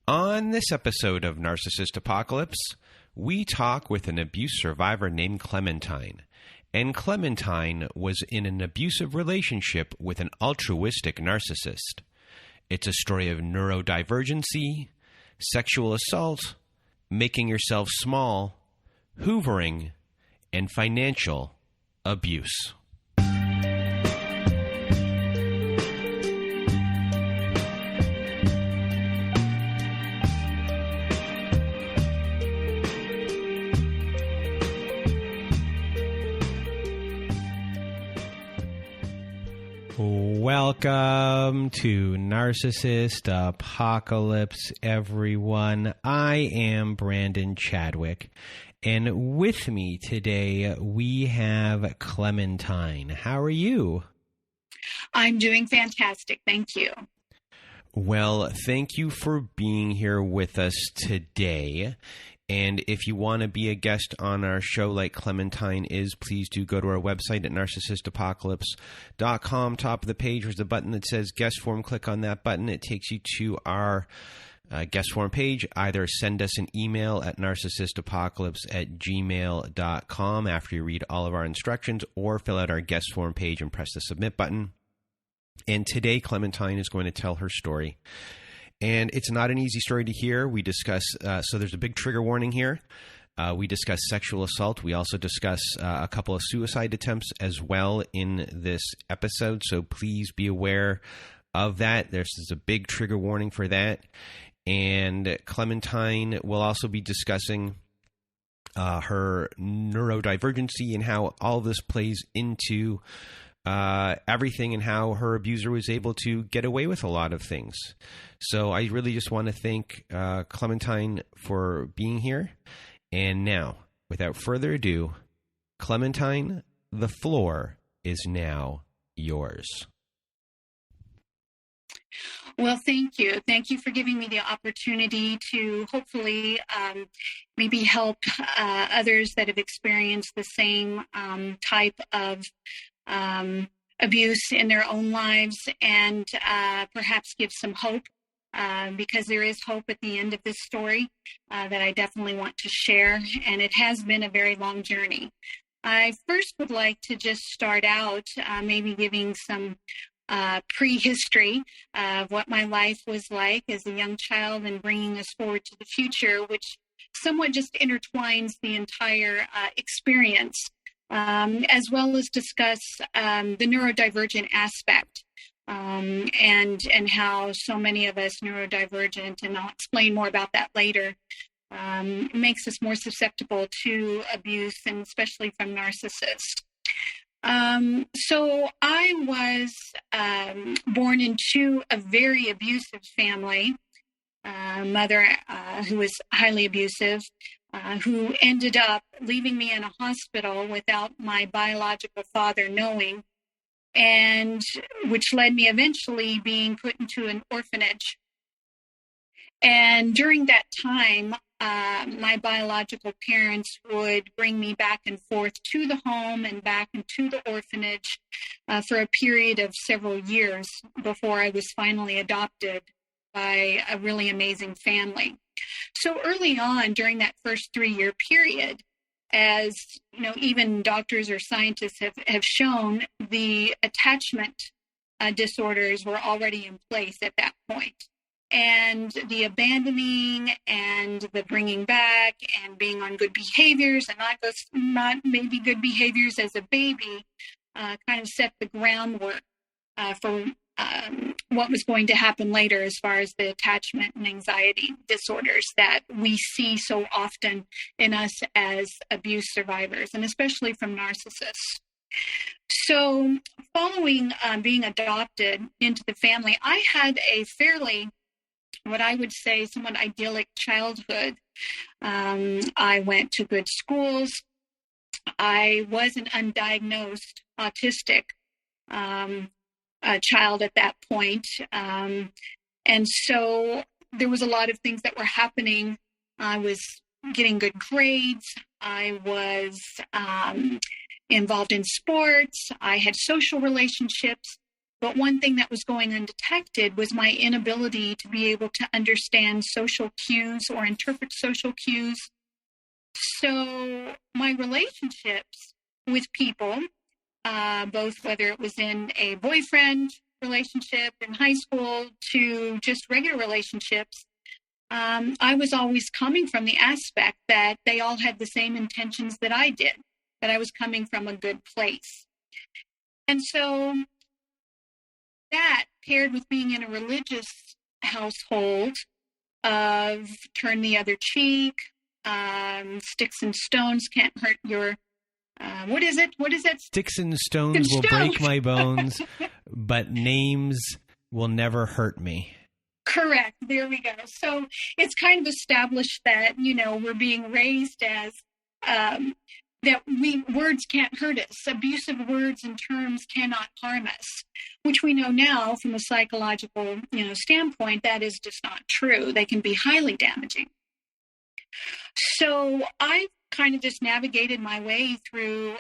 On this episode of Narcissist Apocalypse, we talk with an abuse survivor named Clementine. And Clementine was in an abusive relationship with an altruistic narcissist. It's a story of neurodivergency, sexual assault, making yourself small, hoovering, and financial abuse. Welcome to Narcissist Apocalypse, everyone. I am Brandon Chadwick, and with me today we have Clementine. How are you? I'm doing fantastic. Thank you. Well, thank you for being here with us today. And if you want to be a guest on our show like Clementine is, please do go to our website at narcissistapocalypse.com. Top of the page, there's a button that says guest form. Click on that button. It takes you to our guest form page. Either send us an email at narcissistapocalypse@gmail.com after you read all of our instructions, or fill out our guest form page and press the submit button. And today, Clementine is going to tell her story. And it's not an easy story to hear. We discuss, so there's a big trigger warning here. We discuss sexual assault. We also discuss a couple of suicide attempts as well in this episode. So please be aware of that. There's a big trigger warning for that. And Clementine will also be discussing her neurodivergency and how all of this plays into everything and how her abuser was able to get away with a lot of things. So I really just want to thank Clementine for being here. And now, without further ado, Clementine, the floor is now yours. Well, thank you. Thank you for giving me the opportunity to hopefully maybe help others that have experienced the same type of abuse in their own lives, and perhaps give some hope, because there is hope at the end of this story that I definitely want to share, and it has been a very long journey. I first would like to just start out maybe giving some prehistory of what my life was like as a young child and bringing us forward to the future, which somewhat just intertwines the entire experience. As well as discuss the neurodivergent aspect and how so many of us neurodivergent, and I'll explain more about that later, makes us more susceptible to abuse, and especially from narcissists. So I was born into a very abusive family, mother who was highly abusive, who ended up leaving me in a hospital without my biological father knowing, and which led me eventually being put into an orphanage. And during that time, my biological parents would bring me back and forth to the home and back into the orphanage for a period of several years before I was finally adopted by a really amazing family. So early on, during that first 3-year period, as you know, even doctors or scientists have shown, the attachment disorders were already in place at that point. And the abandoning and the bringing back and being on good behaviors and not maybe good behaviors as a baby kind of set the groundwork for what was going to happen later as far as the attachment and anxiety disorders that we see so often in us as abuse survivors, and especially from narcissists. So following being adopted into the family, I had a fairly, what I would say, somewhat idyllic childhood. I went to good schools. I was an undiagnosed autistic child at that point. And so there was a lot of things that were happening. I was getting good grades. I was involved in sports. I had social relationships. But one thing that was going undetected was my inability to be able to understand social cues or interpret social cues. So my relationships with people, both whether it was in a boyfriend relationship in high school to just regular relationships, I was always coming from the aspect that they all had the same intentions that I did, that I was coming from a good place. And so that, paired with being in a religious household of turn the other cheek, sticks and stones can't hurt your, what is it? What is it? Sticks and stones will break my bones, but names will never hurt me. Correct. There we go. So it's kind of established that, we're being raised as that words can't hurt us. Abusive words and terms cannot harm us, which we know now from a psychological, standpoint, that is just not true. They can be highly damaging. So I kind of just navigated my way through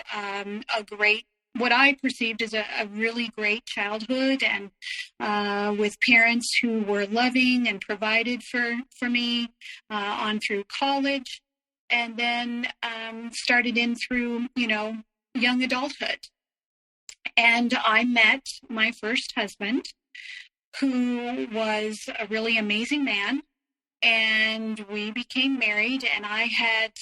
what I perceived as a really great childhood, and with parents who were loving and provided for me on through college, and then started in through, young adulthood. And I met my first husband, who was a really amazing man, and we became married, and I had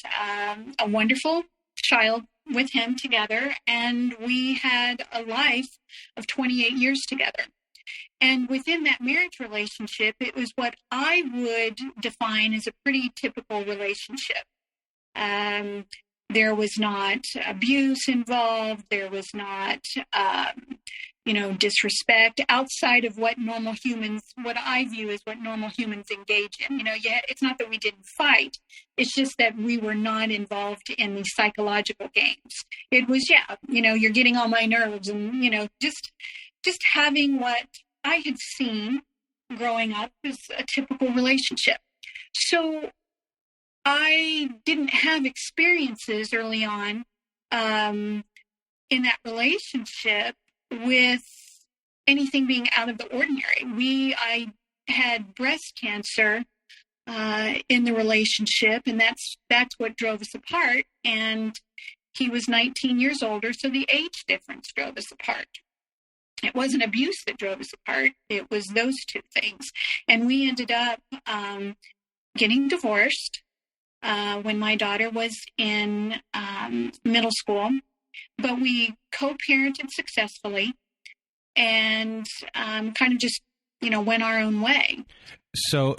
a wonderful child with him together, and we had a life of 28 years together. And within that marriage relationship, it was what I would define as a pretty typical relationship. There was not abuse involved. There was not, disrespect outside of what I view as what normal humans engage in. It's not that we didn't fight. It's just that we were not involved in the psychological games. It was, you're getting on my nerves, and, just having what I had seen growing up as a typical relationship. So I didn't have experiences early on in that relationship with anything being out of the ordinary. I had breast cancer in the relationship, and that's what drove us apart. And he was 19 years older, so the age difference drove us apart. It wasn't abuse that drove us apart. It was those two things. And we ended up getting divorced when my daughter was in middle school, but we co-parented successfully, and kind of just, went our own way. So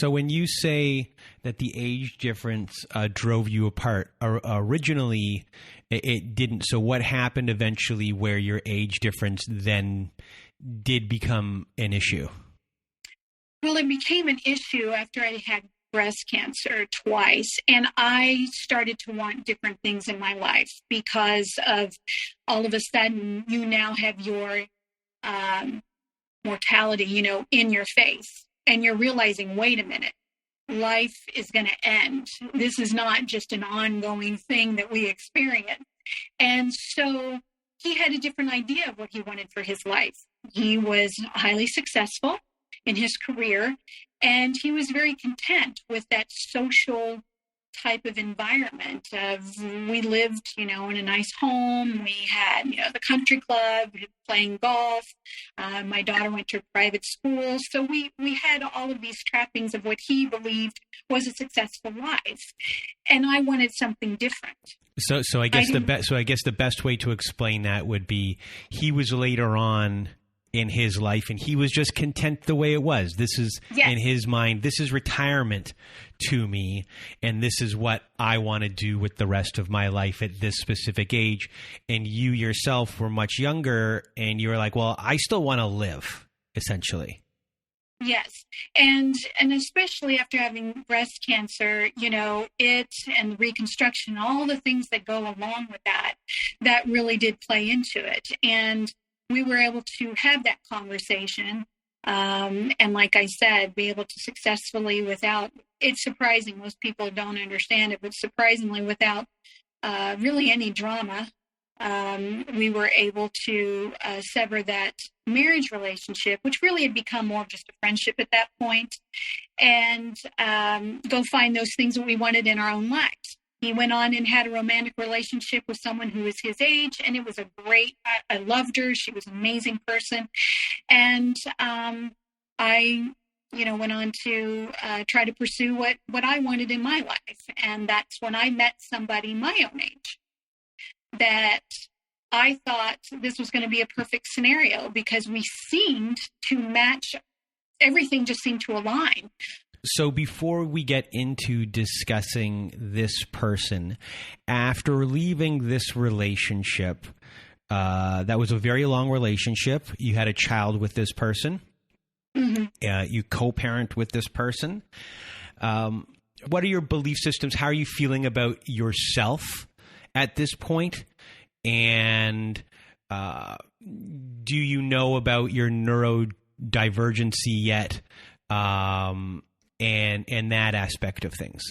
when you say that the age difference drove you apart, originally it didn't. So what happened eventually where your age difference then did become an issue? Well, it became an issue after I had breast cancer twice, and I started to want different things in my life because of all of a sudden you now have your mortality, in your face, and you're realizing, wait a minute, life is going to end. This is not just an ongoing thing that we experience. And so he had a different idea of what he wanted for his life. He was highly successful in his career, and he was very content with that social type of environment we lived, in a nice home. We had, the country club, playing golf. My daughter went to private school. So we had all of these trappings of what he believed was a successful life. And I wanted something different. So I guess the best way to explain that would be he was later on in his life, and he was just content the way it was. This is, yes, in his mind, this is retirement to me, and this is what I want to do with the rest of my life at this specific age. And you yourself were much younger, and you were like, well, I still want to live, essentially. Yes. And especially after having breast cancer, it and the reconstruction, all the things that go along with that really did play into it. And we were able to have that conversation. And like I said, be able to successfully it's surprising. Most people don't understand it, but surprisingly without really any drama we were able to sever that marriage relationship, which really had become more of just a friendship at that point, and go find those things that we wanted in our own lives. He went on and had a romantic relationship with someone who was his age, and it was a great, I loved her. She was an amazing person. And I, went on to try to pursue what I wanted in my life. And that's when I met somebody my own age that I thought this was going to be a perfect scenario because we seemed to match. Everything just seemed to align. So before we get into discussing this person, after leaving this relationship, that was a very long relationship. You had a child with this person. Mm-hmm. You co-parent with this person. What are your belief systems? How are you feeling about yourself at this point? And do you know about your neurodivergency yet? And that aspect of things?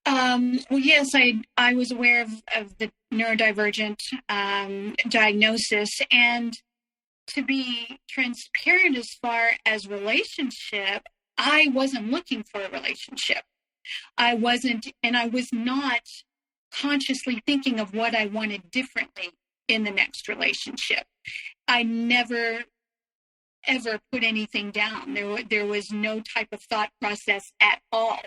Well, yes, I was aware of the neurodivergent diagnosis. And to be transparent as far as relationship, I wasn't looking for a relationship. I was not consciously thinking of what I wanted differently in the next relationship. I never ever put anything down. There was no type of thought process at all.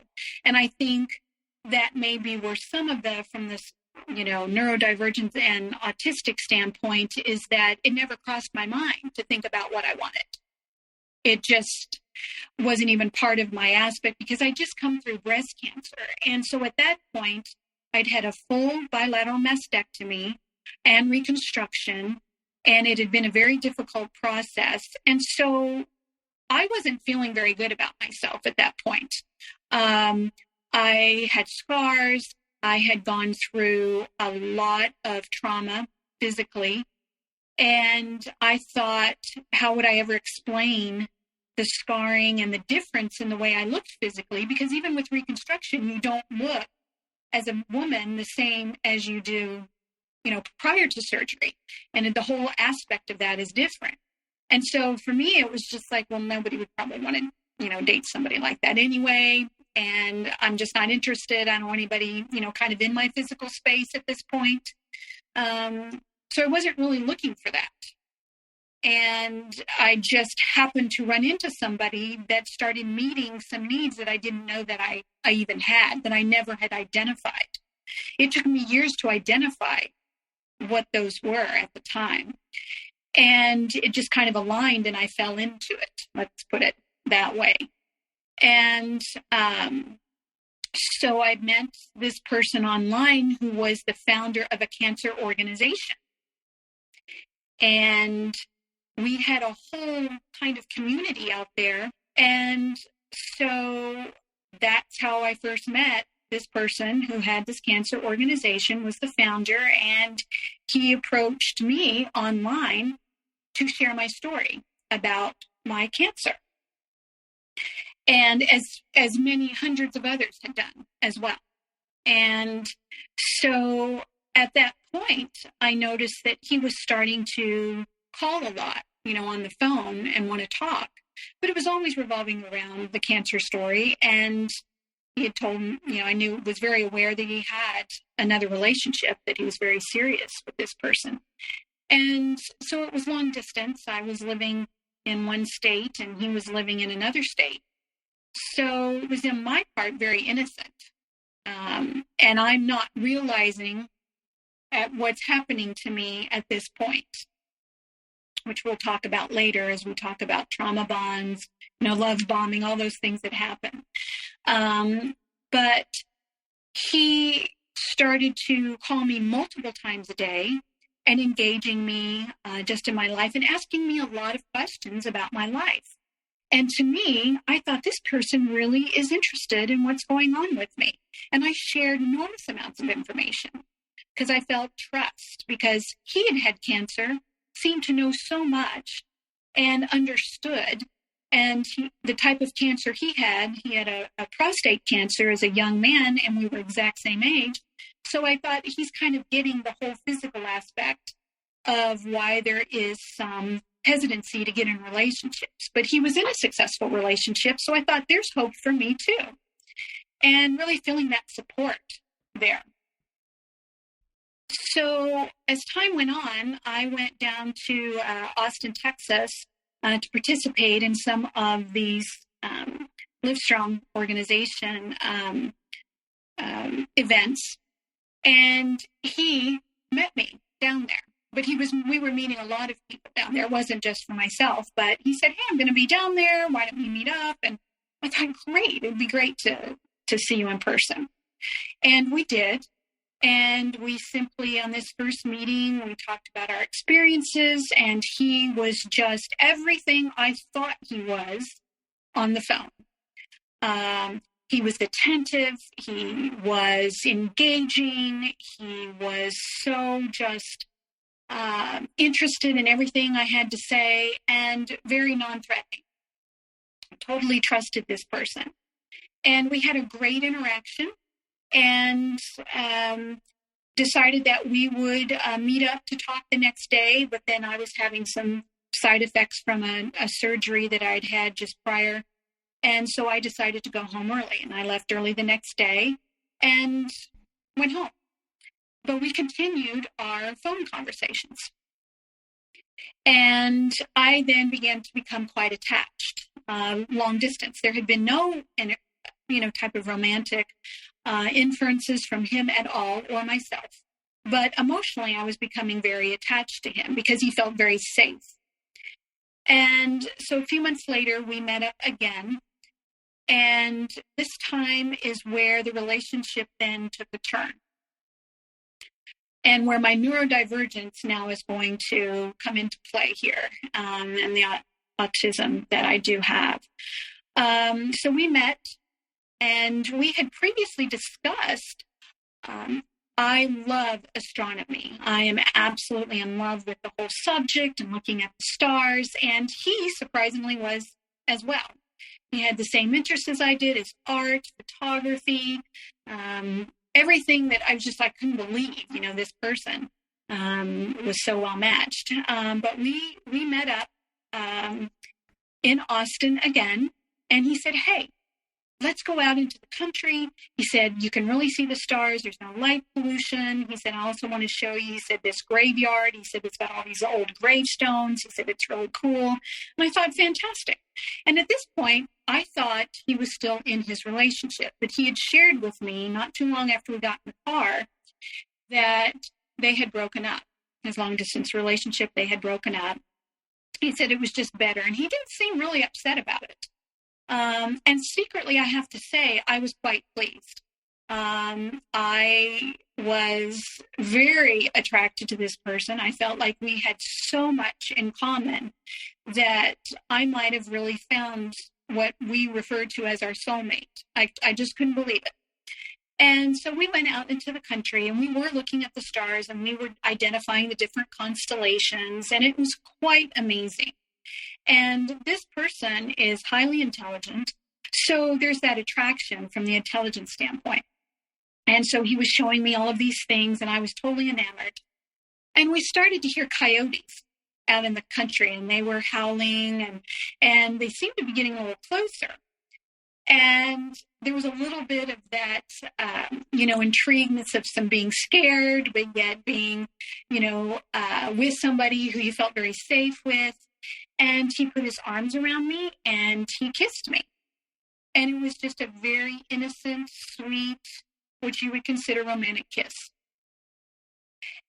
And I think that may be where some of from this, neurodivergence and autistic standpoint is that it never crossed my mind to think about what I wanted. It just wasn't even part of my aspect because I just come through breast cancer. And so at that point, I'd had a full bilateral mastectomy and reconstruction. And it had been a very difficult process. And so I wasn't feeling very good about myself at that point. I had scars. I had gone through a lot of trauma physically. And I thought, how would I ever explain the scarring and the difference in the way I looked physically? Because even with reconstruction, you don't look as a woman the same as you do prior to surgery. And the whole aspect of that is different. And so for me, it was just like, well, nobody would probably want to, date somebody like that anyway. And I'm just not interested. I don't want anybody, kind of in my physical space at this point. So I wasn't really looking for that. And I just happened to run into somebody that started meeting some needs that I didn't know that I even had, that I never had identified. It took me years to identify what those were at the time. And it just kind of aligned and I fell into it. Let's put it that way. And so I met this person online who was the founder of a cancer organization. And we had a whole kind of community out there. And so that's how I first met this person who had this cancer organization, was the founder, and he approached me online to share my story about my cancer. And as many hundreds of others had done as well. And so at that point, I noticed that he was starting to call a lot, on the phone and want to talk. But it was always revolving around the cancer story. And he had told me, I was very aware that he had another relationship, that he was very serious with this person. And so it was long distance. I was living in one state and he was living in another state. So it was in my part very innocent. And I'm not realizing at what's happening to me at this point, which we'll talk about later as we talk about trauma bonds, love bombing, all those things that happen. But he started to call me multiple times a day and engaging me just in my life and asking me a lot of questions about my life. And to me, I thought this person really is interested in what's going on with me. And I shared enormous amounts of information because I felt trust, because he had had cancer, seemed to know so much and understood. And the type of cancer he had a prostate cancer as a young man, and we were exact same age. So I thought he's kind of getting the whole physical aspect of why there is some hesitancy to get in relationships. But he was in a successful relationship, so I thought there's hope for me too. And really feeling that support there. So as time went on, I went down to Austin, Texas, to participate in some of these Livestrong organization events, and he met me down there. But we were meeting a lot of people down there. It wasn't just for myself, but he said, "Hey, I'm going to be down there. Why don't we meet up?" And I thought, great, it'd be great to see you in person. And we did. And we simply, on this first meeting, we talked about our experiences, and he was just everything I thought he was on the phone. He was attentive, he was engaging, he was so just interested in everything I had to say, and very non-threatening. I totally trusted this person. And we had a great interaction, and decided that we would meet up to talk the next day. But then I was having some side effects from a surgery that I'd had just prior. And so I decided to go home early, and I left early the next day and went home. But we continued our phone conversations. And I then began to become quite attached, long distance. There had been no type of romantic inferences from him at all, or myself. But emotionally, I was becoming very attached to him because he felt very safe. And so a few months later, we met up again. And this time is where the relationship then took a turn. And where my neurodivergence now is going to come into play here, and the autism that I do have. So we met. And we had previously discussed, I love astronomy. I am absolutely in love with the whole subject and looking at the stars. And he surprisingly was as well. He had the same interests as I did, as art, photography, everything that I couldn't believe, this person was so well matched. But we met up in Austin again, and he said, "Hey, let's go out into the country." He said, "You can really see the stars. There's no light pollution." He said, "I also want to show you," he said, "this graveyard." He said, "It's got all these old gravestones." He said, "It's really cool." And I thought, fantastic. And at this point, I thought he was still in his relationship, but he had shared with me not too long after we got in the car that they had broken up. His long distance relationship, they had broken up. He said it was just better. And he didn't seem really upset about it. And secretly, I have to say, I was quite pleased. I was very attracted to this person. I felt like we had so much in common that I might have really found what we referred to as our soulmate. I just couldn't believe it. And so we went out into the country, and we were looking at the stars, and we were identifying the different constellations, and it was quite amazing. And this person is highly intelligent, so there's that attraction from the intelligence standpoint. And so he was showing me all of these things, and I was totally enamored. And we started to hear coyotes out in the country, and they were howling, and they seemed to be getting a little closer. And there was a little bit of that, intrigueness of some being scared, but yet being, with somebody who you felt very safe with. And he put his arms around me and he kissed me. And it was just a very innocent, sweet, what you would consider romantic kiss.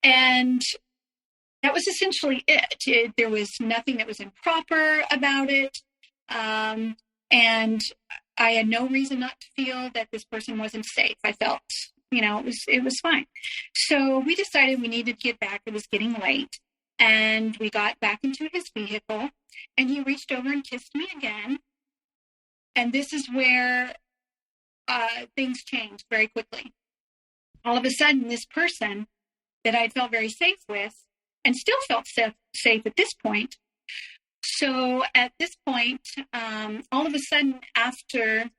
And that was essentially it. There was nothing that was improper about it. And I had no reason not to feel that this person wasn't safe. I felt, it was fine. So we decided we needed to get back. It was getting late. And we got back into his vehicle, and he reached over and kissed me again. And this is where things changed very quickly. All of a sudden, this person that I felt very safe with, and still felt safe at this point. So at this point, all of a sudden, after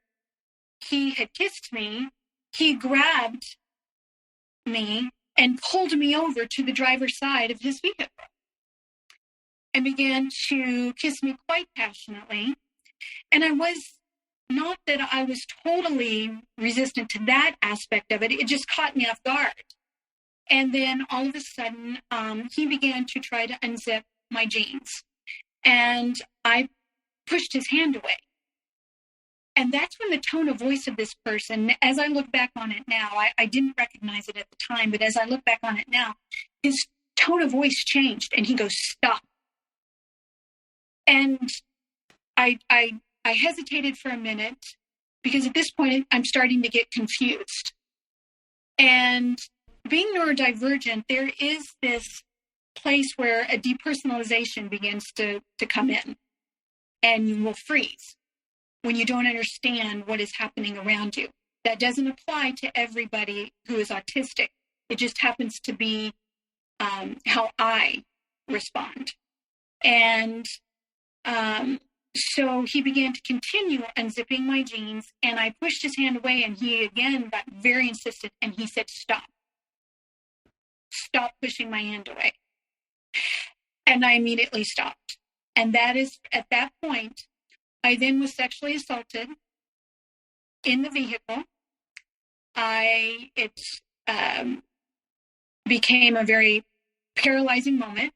he had kissed me, he grabbed me and pulled me over to the driver's side of his vehicle and began to kiss me quite passionately. And I was not that I was totally resistant to that aspect of it. It just caught me off guard. And then all of a sudden, he began to try to unzip my jeans. And I pushed his hand away. And that's when the tone of voice of this person, as I look back on it now, I didn't recognize it at the time, but as I look back on it now, his tone of voice changed and he goes, "Stop." And I hesitated for a minute because at this point I'm starting to get confused. And being neurodivergent, there is this place where a depersonalization begins to come in, and you will freeze when you don't understand what is happening around you. That doesn't apply to everybody who is autistic. It just happens to be how I respond. And so he began to continue unzipping my jeans, and I pushed his hand away, and he again got very insistent, and he said, "Stop. Stop pushing my hand away." And I immediately stopped. And that is, at that point, I then was sexually assaulted in the vehicle. It became a very paralyzing moment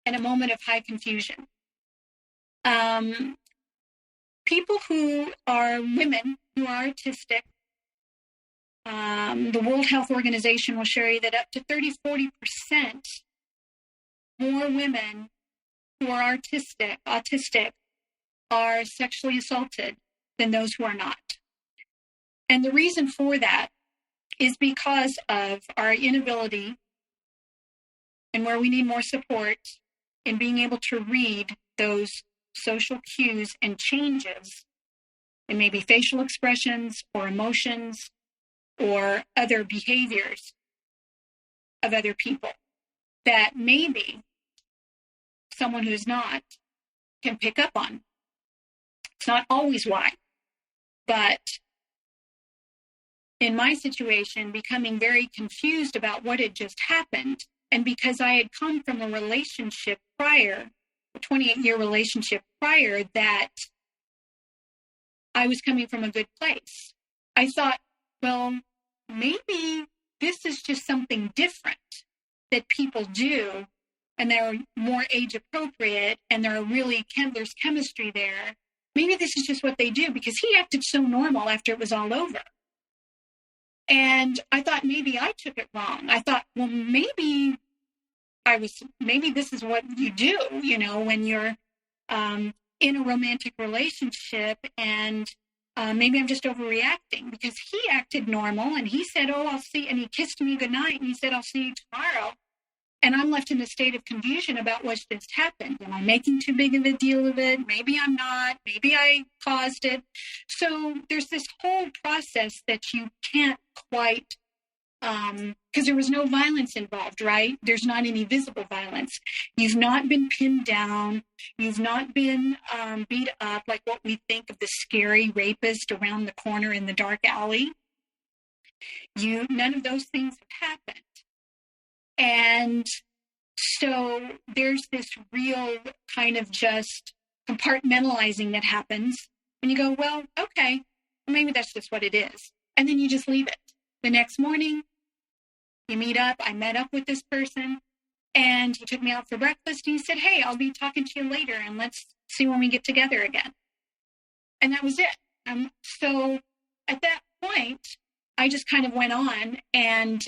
and a moment of high confusion. People who are women who are autistic, the World Health Organization will show you that up to 30-40% more women who are autistic are sexually assaulted than those who are not. And the reason for that is because of our inability, and where we need more support, in being able to read those social cues and changes. It may be facial expressions or emotions or other behaviors of other people that maybe someone who's not can pick up on. It's not always why, but in my situation, becoming very confused about what had just happened, and because I had come from a relationship prior, a 28-year relationship prior, that I was coming from a good place. I thought, well, maybe this is just something different that people do, and they're more age appropriate, and there's chemistry there. Maybe this is just what they do, because he acted so normal after it was all over. And I thought maybe I took it wrong. I thought, well, maybe this is what you do, when you're in a romantic relationship, and maybe I'm just overreacting, because he acted normal and he said, "Oh, I'll see," and he kissed me goodnight and he said, "I'll see you tomorrow." And I'm left in a state of confusion about what's just happened. Am I making too big of a deal of it? Maybe I'm not. Maybe I caused it. So there's this whole process that you can't quite, because there was no violence involved, right? There's not any visible violence. You've not been pinned down. You've not been beat up like what we think of the scary rapist around the corner in the dark alley. None of those things have happened. And so there's this real kind of just compartmentalizing that happens. And you go, well, okay, maybe that's just what it is. And then you just leave it. The next morning, you meet up. I met up with this person, and he took me out for breakfast, and he said, "Hey, I'll be talking to you later, and let's see when we get together again." And that was it. So at that point, I just kind of went on and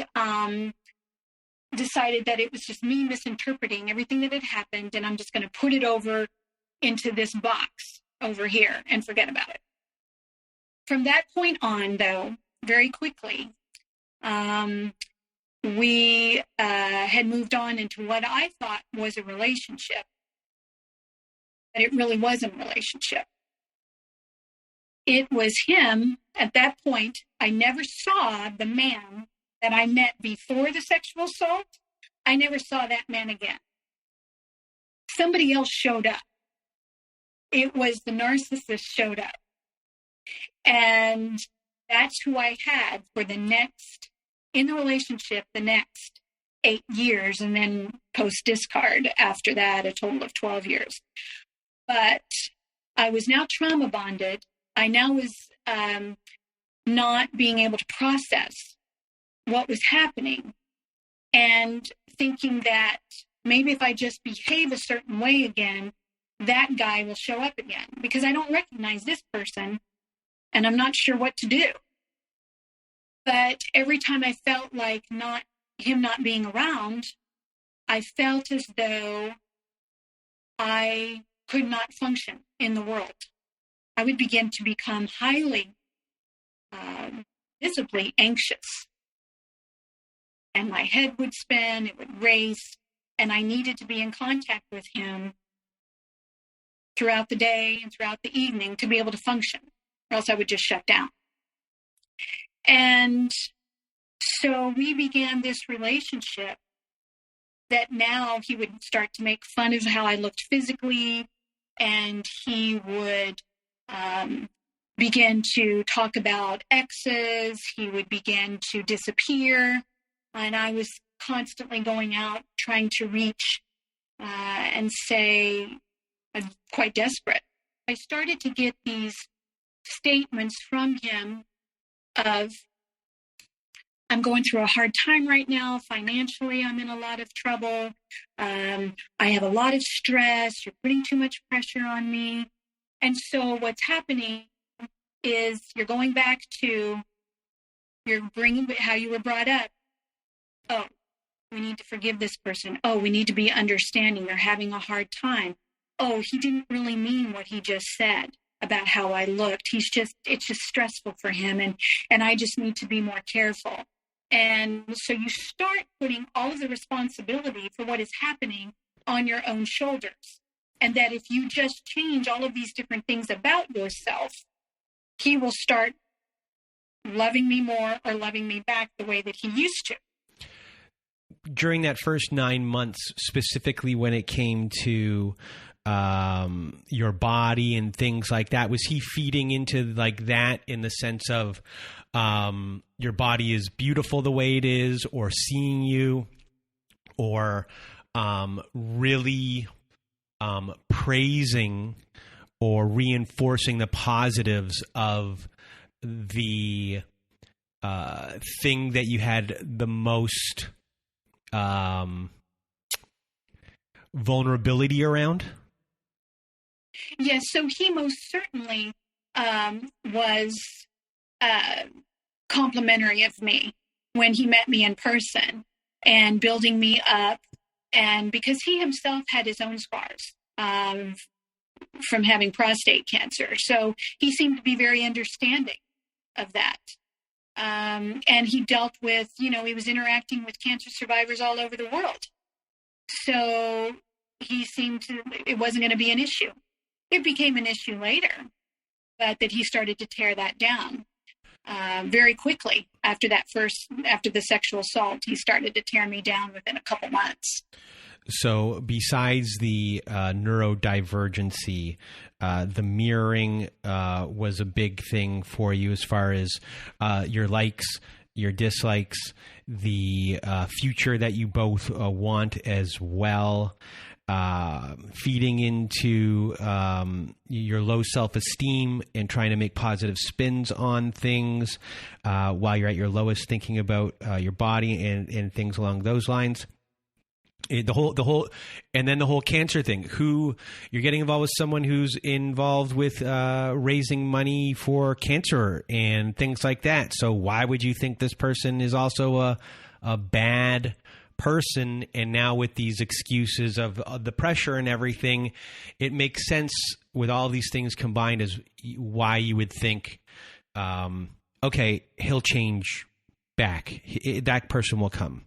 decided that it was just me misinterpreting everything that had happened, and I'm just going to put it over into this box over here and forget about it. From that point on, though, very quickly, we had moved on into what I thought was a relationship, but it really wasn't a relationship. It was him. At that point, I never saw the man that I met before the sexual assault. I never saw that man again. Somebody else showed up. It was the narcissist showed up. And that's who I had for the next in the relationship the next 8 years, and then post-discard after that, a total of 12 years. But I was now trauma bonded. I now was not being able to process what was happening, and thinking that maybe if I just behave a certain way again, that guy will show up again, because I don't recognize this person and I'm not sure what to do. But every time I felt like him not being around, I felt as though I could not function in the world. I would begin to become highly, visibly anxious. And my head would spin, it would race, and I needed to be in contact with him throughout the day and throughout the evening to be able to function, or else I would just shut down. And so we began this relationship that now he would start to make fun of how I looked physically, and he would begin to talk about exes. He would begin to disappear. And I was constantly going out trying to reach and say, I'm quite desperate. I started to get these statements from him of, I'm going through a hard time right now. Financially, I'm in a lot of trouble. I have a lot of stress. You're putting too much pressure on me. And so what's happening is you're going back to, you're bringing how you were brought up. Oh, we need to forgive this person. Oh, we need to be understanding. They're having a hard time. Oh, he didn't really mean what he just said about how I looked. It's just stressful for him. And I just need to be more careful. And so you start putting all of the responsibility for what is happening on your own shoulders. And that if you just change all of these different things about yourself, he will start loving me more or loving me back the way that he used to. During that first 9 months, specifically when it came to your body and things like that, was he feeding into like that in the sense of your body is beautiful the way it is, or seeing you, or really praising or reinforcing the positives of the thing that you had the most vulnerability around? Yes, so he most certainly was complimentary of me when he met me in person and building me up. And because he himself had his own scars from having prostate cancer. So he seemed to be very understanding of that. And he dealt with, he was interacting with cancer survivors all over the world. So he seemed to, it wasn't going to be an issue. It became an issue later, but that he started to tear that down very quickly after the sexual assault. He started to tear me down within a couple months. So besides the neurodivergency, the mirroring was a big thing for you as far as your likes, your dislikes, the future that you both want as well, feeding into your low self-esteem and trying to make positive spins on things while you're at your lowest, thinking about your body and things along those lines. The whole cancer thing. Who you're getting involved with someone who's involved with raising money for cancer and things like that. So why would you think this person is also a bad person? And now with these excuses of the pressure and everything, it makes sense with all these things combined as why you would think, okay, he'll change back. That person will come.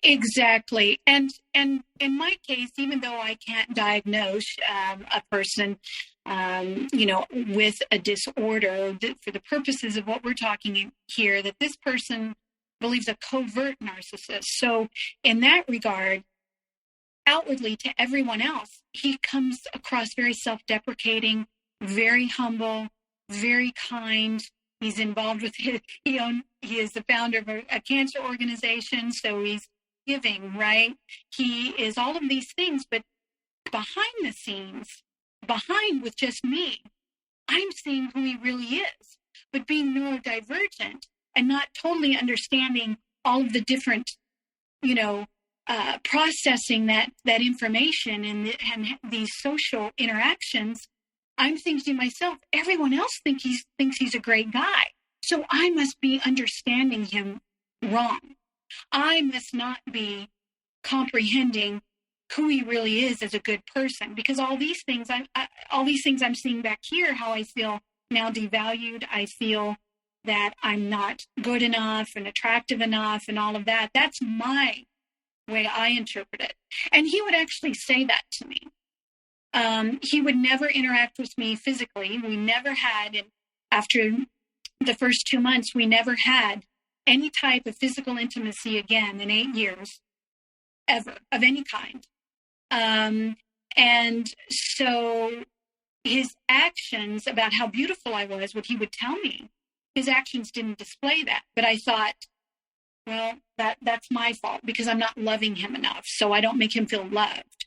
Exactly. And in my case, even though I can't diagnose a person, with a disorder, for the purposes of what we're talking here, that this person believes a covert narcissist. So in that regard, outwardly to everyone else, he comes across very self-deprecating, very humble, very kind, He's involved with he is the founder of a cancer organization, so he's giving, right? He is all of these things, but behind the scenes, behind with just me, I'm seeing who he really is. But being neurodivergent and not totally understanding all of the different, processing that information and these social interactions, I'm thinking to myself, everyone else thinks he's a great guy. So I must be understanding him wrong. I must not be comprehending who he really is as a good person, because all these things I'm seeing back here, how I feel now devalued. I feel that I'm not good enough and attractive enough and all of that. That's my way I interpret it. And he would actually say that to me. He would never interact with me physically. We never had, and after the first 2 months, we never had any type of physical intimacy again in 8 years, ever, of any kind. And so his actions about how beautiful I was, what he would tell me, his actions didn't display that. But I thought, well, that's my fault because I'm not loving him enough. So I don't make him feel loved.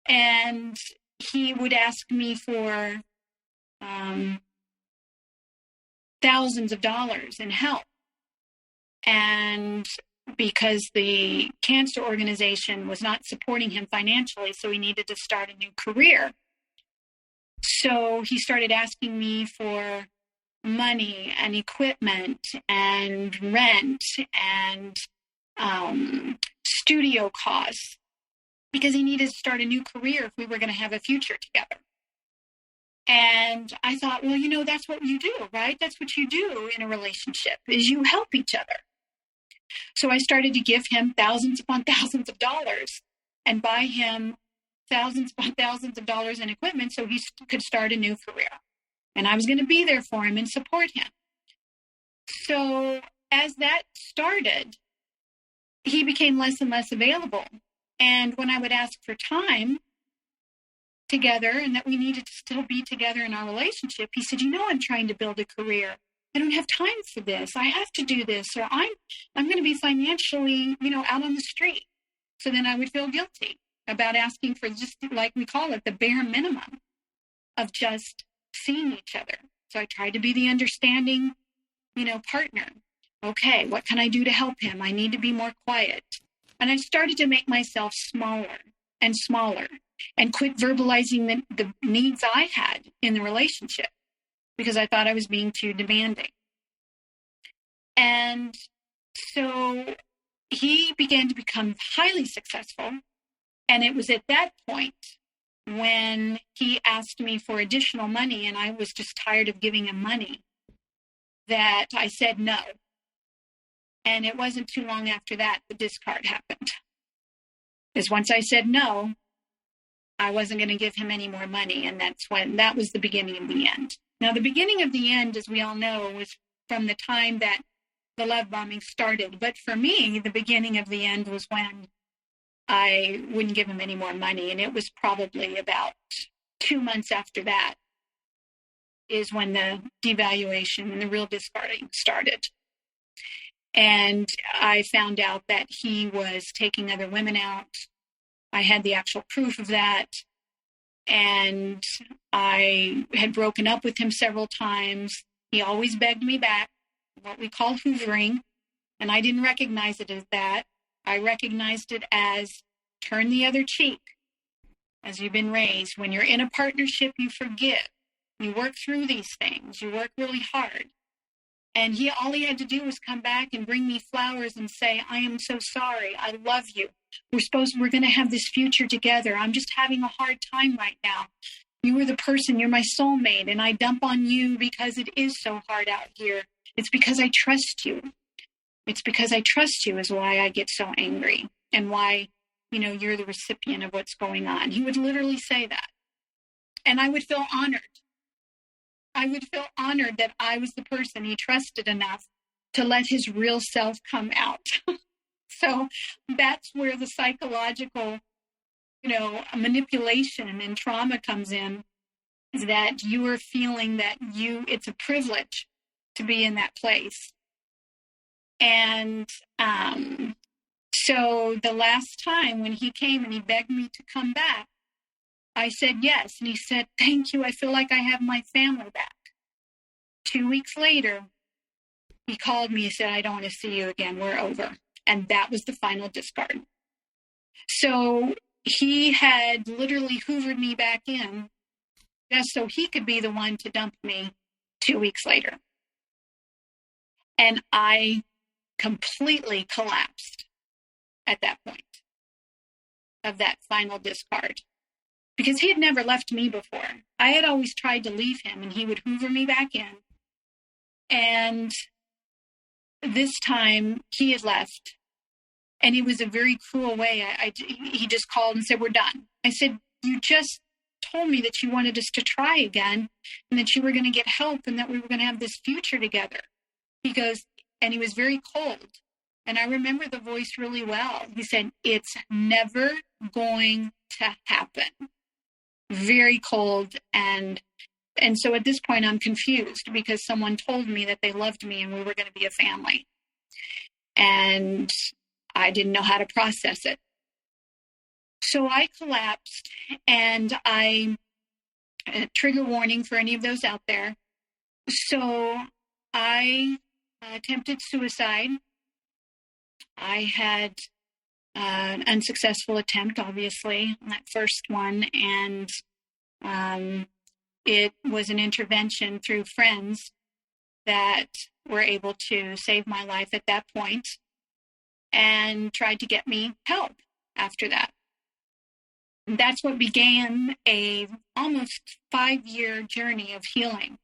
And he would ask me for thousands of dollars in help. And because the cancer organization was not supporting him financially, so he needed to start a new career. So he started asking me for money and equipment and rent and studio costs, because he needed to start a new career if we were going to have a future together. And I thought, well, that's what you do, right? That's what you do in a relationship, is you help each other. So I started to give him thousands upon thousands of dollars and buy him thousands upon thousands of dollars in equipment so he could start a new career. And I was going to be there for him and support him. So as that started, he became less and less available. And when I would ask for time together and that we needed to still be together in our relationship, he said, I'm trying to build a career. I don't have time for this. I have to do this, or I'm going to be financially, out on the street. So then I would feel guilty about asking for, just like we call it, the bare minimum of just seeing each other. So I tried to be the understanding, partner. Okay, what can I do to help him? I need to be more quiet. And I started to make myself smaller and smaller and quit verbalizing the needs I had in the relationship, because I thought I was being too demanding. And so he began to become highly successful. And it was at that point when he asked me for additional money, and I was just tired of giving him money, that I said no. And it wasn't too long after that the discard happened. Because once I said no, I wasn't going to give him any more money. And that was the beginning of the end. Now, the beginning of the end, as we all know, was from the time that the love bombing started. But for me, the beginning of the end was when I wouldn't give him any more money. And it was probably about 2 months after that is when the devaluation and the real discarding started. And I found out that he was taking other women out. I had the actual proof of that. And I had broken up with him several times. He always begged me back, what we call hoovering. And I didn't recognize it as that. I recognized it as turn the other cheek, as you've been raised. When you're in a partnership, you forgive. You work through these things. You work really hard. And all he had to do was come back and bring me flowers and say, I am so sorry. I love you. We're going to have this future together. I'm just having a hard time right now. You are the person, you're my soulmate, and I dump on you because it is so hard out here. It's because I trust you. It's because I trust you is why I get so angry and why, you're the recipient of what's going on. He would literally say that. And I would feel honored. I would feel honored that I was the person he trusted enough to let his real self come out. So that's where the psychological, manipulation and trauma comes in, is that you are feeling that it's a privilege to be in that place. And so the last time when he came and he begged me to come back, I said yes. And he said, thank you. I feel like I have my family back. 2 weeks later, he called me and said, I don't want to see you again. We're over. And that was the final discard. So he had literally hoovered me back in just so he could be the one to dump me 2 weeks later. And I completely collapsed at that point of that final discard, because he had never left me before. I had always tried to leave him, and he would hoover me back in. And this time he had left, and it was a very cruel way. He just called and said, we're done. I said, you just told me that you wanted us to try again, and that you were going to get help, and that we were going to have this future together. He goes, and he was very cold. And I remember the voice really well. He said, it's never going to happen. Very cold. And so at this point, I'm confused, because someone told me that they loved me and we were going to be a family. And I didn't know how to process it. So I collapsed, and trigger warning for any of those out there. So I attempted suicide. I had an unsuccessful attempt, obviously, on that first one. And it was an intervention through friends that were able to save my life at that point, and tried to get me help after that. And that's what began a almost 5-year journey of healing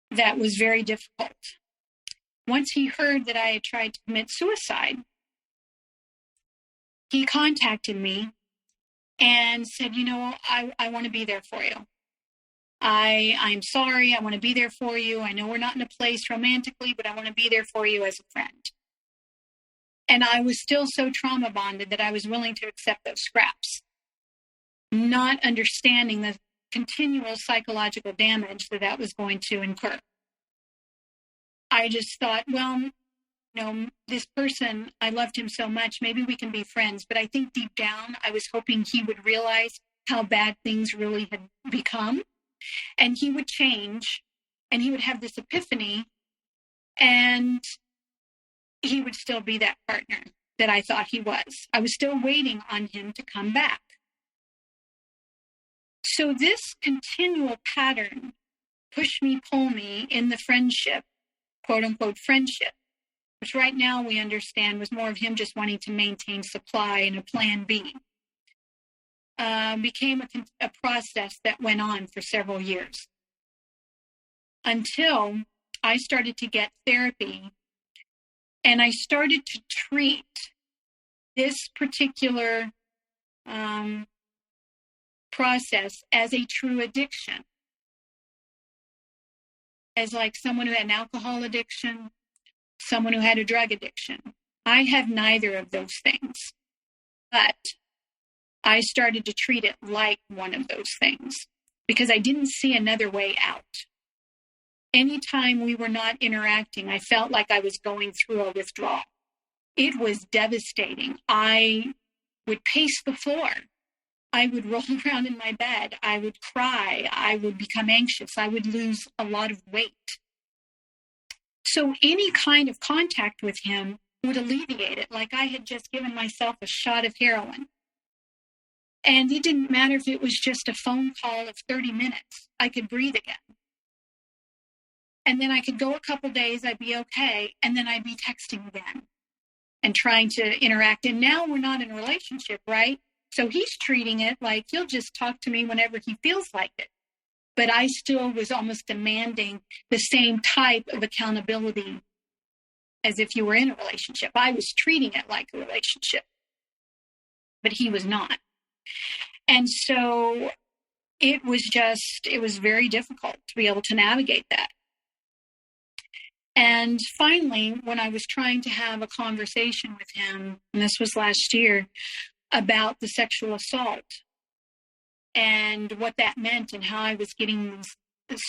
that was very difficult. Once he heard that I had tried to commit suicide, he contacted me and said, I want to be there for you. I'm sorry. I want to be there for you. I know we're not in a place romantically, but I want to be there for you as a friend. And I was still so trauma bonded that I was willing to accept those scraps, not understanding the continual psychological damage that was going to incur. I just thought, well, this person, I loved him so much, maybe we can be friends. But I think deep down, I was hoping he would realize how bad things really had become. And he would change, and he would have this epiphany, and he would still be that partner that I thought he was. I was still waiting on him to come back. So this continual pattern, push me, pull me in the friendship, quote unquote friendship, which right now we understand was more of him just wanting to maintain supply and a plan B, became a process that went on for several years, until I started to get therapy, and I started to treat this particular process as a true addiction, as like someone who had an alcohol addiction, someone who had a drug addiction. I have neither of those things, but I started to treat it like one of those things because I didn't see another way out. Anytime we were not interacting, I felt like I was going through a withdrawal. It was devastating. I would pace the floor. I would roll around in my bed. I would cry. I would become anxious. I would lose a lot of weight. So any kind of contact with him would alleviate it, like I had just given myself a shot of heroin. And it didn't matter if it was just a phone call of 30 minutes. I could breathe again. And then I could go a couple days, I'd be okay, and then I'd be texting again and trying to interact. And now we're not in a relationship, right? So he's treating it like he'll just talk to me whenever he feels like it. But I still was almost demanding the same type of accountability as if you were in a relationship. I was treating it like a relationship, but he was not. And so it was very difficult to be able to navigate that. And finally, when I was trying to have a conversation with him, and this was last year, about the sexual assault and what that meant and how I was getting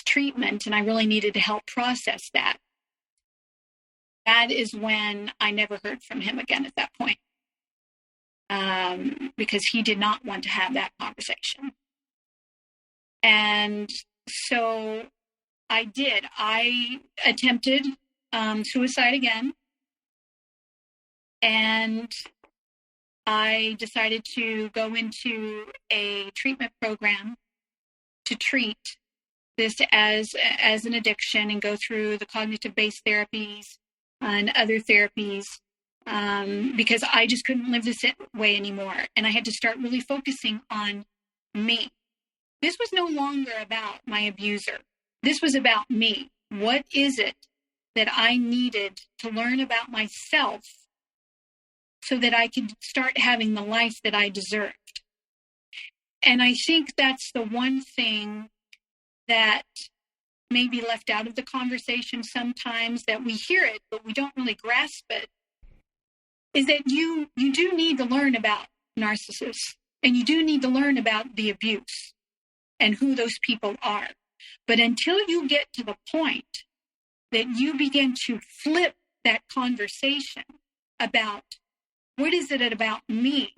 treatment, and I really needed to help process that. That is when I never heard from him again at that point, because he did not want to have that conversation. And so I did. I attempted suicide again, and I decided to go into a treatment program to treat this as an addiction and go through the cognitive-based therapies and other therapies, because I just couldn't live this way anymore. And I had to start really focusing on me. This was no longer about my abuser. This was about me. What is it that I needed to learn about myself so that I could start having the life that I deserved? And I think that's the one thing that may be left out of the conversation sometimes, that we hear it, but we don't really grasp it, is that you do need to learn about narcissists, and you do need to learn about the abuse and who those people are. But until you get to the point that you begin to flip that conversation about what is it about me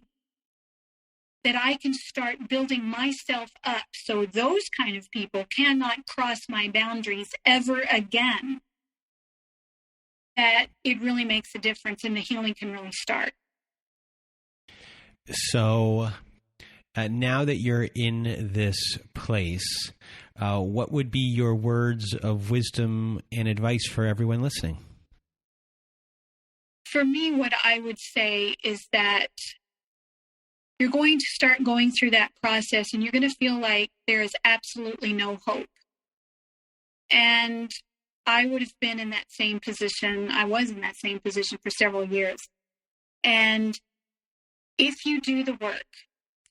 that I can start building myself up so those kind of people cannot cross my boundaries ever again, that it really makes a difference and the healing can really start. So now that you're in this place, what would be your words of wisdom and advice for everyone listening? For me, what I would say is that you're going to start going through that process and you're going to feel like there is absolutely no hope. And I would have been in that same position. I was in that same position for several years. And if you do the work,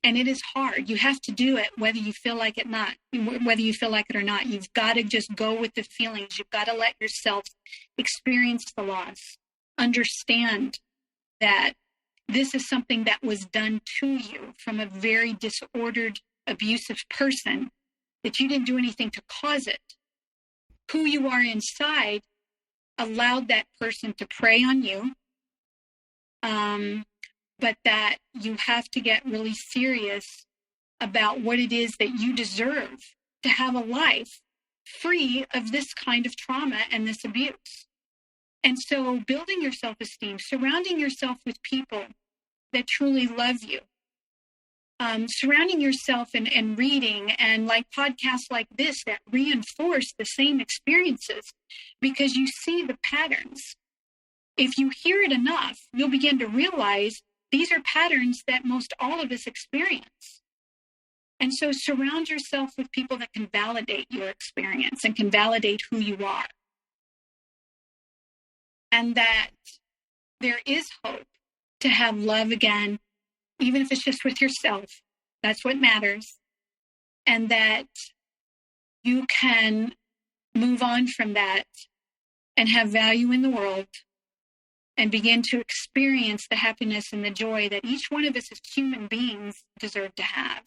and it is hard, you have to do it whether you feel like it or not. You've got to just go with the feelings. You've got to let yourself experience the loss. Understand that this is something that was done to you from a very disordered, abusive person, that you didn't do anything to cause it. Who you are inside allowed that person to prey on you, but that you have to get really serious about what it is that you deserve to have a life free of this kind of trauma and this abuse. And so building your self-esteem, surrounding yourself with people that truly love you, surrounding yourself and reading and like podcasts like this that reinforce the same experiences, because you see the patterns. If you hear it enough, you'll begin to realize these are patterns that most all of us experience. And so surround yourself with people that can validate your experience and can validate who you are. And that there is hope to have love again, even if it's just with yourself. That's what matters. And that you can move on from that and have value in the world and begin to experience the happiness and the joy that each one of us as human beings deserve to have.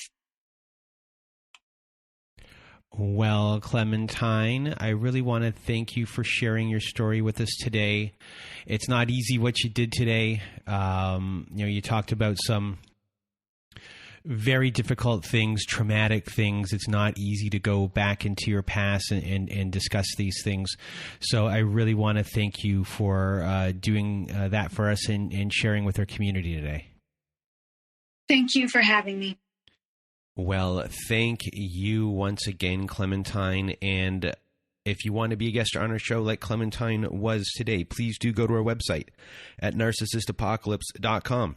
Well, Clementine, I really want to thank you for sharing your story with us today. It's not easy what you did today. You talked about some very difficult things, traumatic things. It's not easy to go back into your past and discuss these things. So I really want to thank you for doing that for us and sharing with our community today. Thank you for having me. Well, thank you once again, Clementine. And if you want to be a guest on our show like Clementine was today, please do go to our website at narcissistapocalypse.com.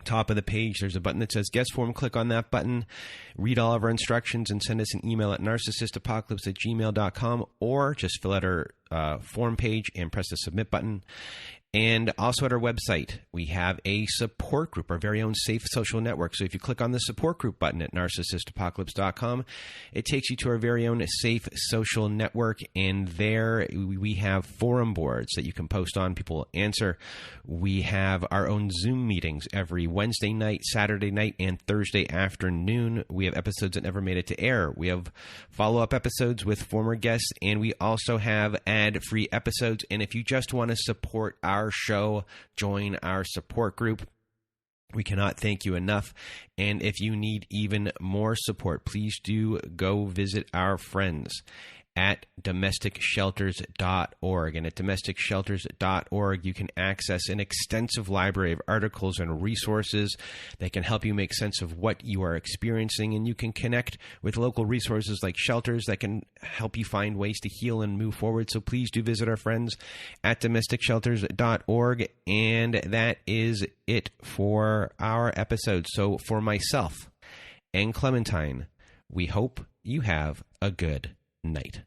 Top of the page, there's a button that says guest form. Click on that button, read all of our instructions, and send us an email at narcissistapocalypse@gmail.com, or just fill out our form page and press the submit button. And also at our website, we have a support group, our very own safe social network. So if you click on the support group button at narcissistapocalypse.com, it takes you to our very own safe social network. And there we have forum boards that you can post on. People answer. We have our own Zoom meetings every Wednesday night, Saturday night, and Thursday afternoon. We have episodes that never made it to air. We have follow-up episodes with former guests, and we also have ad-free episodes. And if you just want to support our show, join our support group. We cannot thank you enough. And if you need even more support, please do go visit our friends at domesticshelters.org. And at domesticshelters.org, you can access an extensive library of articles and resources that can help you make sense of what you are experiencing. And you can connect with local resources like shelters that can help you find ways to heal and move forward. So please do visit our friends at domesticshelters.org. And that is it for our episode. So for myself and Clementine, we hope you have a good night.